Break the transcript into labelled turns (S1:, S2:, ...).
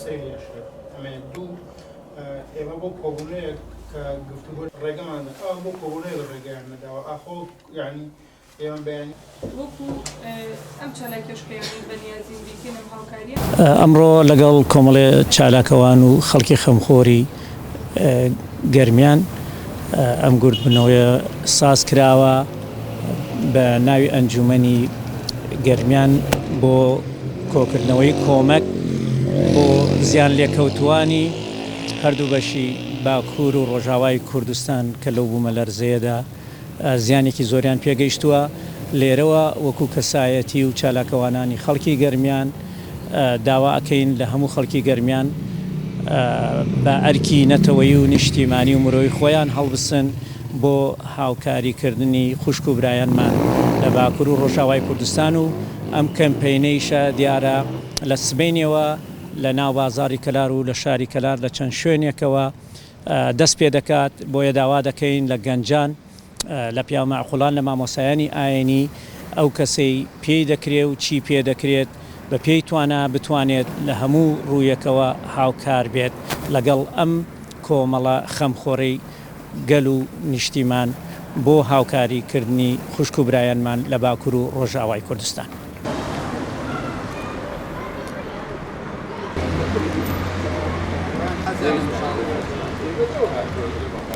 S1: سەری لێشێت ئەمێ دوو ئێمە بۆ کۆبوونەیە کە گفتوگۆ ڕێگەمان بۆ کۆبوونەیە ڕێگەیان نەداوە ئاخۆ یعنی ئێمە بەیانی
S2: وەکو ئەم چالاکێشکەیانی بەنیازیم بیکەنم هاوکاریە
S3: ئەمڕۆ لەگەڵ کۆمەڵێ چالاکەوان و خەڵکی خەمخۆری گەرمیان ئەم گورتبوونەوەی ساز کراوە بە ناوی ئەنجومەنی گەرمیان بۆ کۆکردنەوەی کۆمەک بۆ زیان لێکەوتوانی هەردوو بەشی باکوور و ڕۆژاوای کوردستان کە لەو بوومە لەرزەیەدا زیانێکی زۆریان پێگەیشتووە. لێرەوە وەکو کەسایەتی و چالاکەوانانی خەڵکی گەرمیان داوا ئەکەین لە هەموو خەڵکی گەرمیان بە ئەرکی نەتەوەیی و نیشتیمانی و مرۆی خۆیان هەڵبسن بۆ هاوکاریکردنی خوشک و برایانمان لە باکوور و ڕۆژاوای کوردستان و ئەم کەمپەینەیشە دیارە لە سبەینەوە لە ناو بازاری کەلار و لە شاری کەلار لە چەند شوێنێکەوە دەست پێ دەکات بۆیە داوا دەکەین لە گەنجان لە پیامەعقوڵان لە مامۆسایانی ئاینی ئەو کەسەی پێی دەکرێت و چی پێ دەکرێت بە پێی توانە بتوانێت لە هەموو ڕوویەکەوە هاوکار بێت لەگەڵ ئەم کۆمەڵە خەمخۆڕی گەل و نیشتیمان بۆ هاوکاریکردنی خوشک و برایانمان لە باکوور و ڕۆژاوای کوردستان.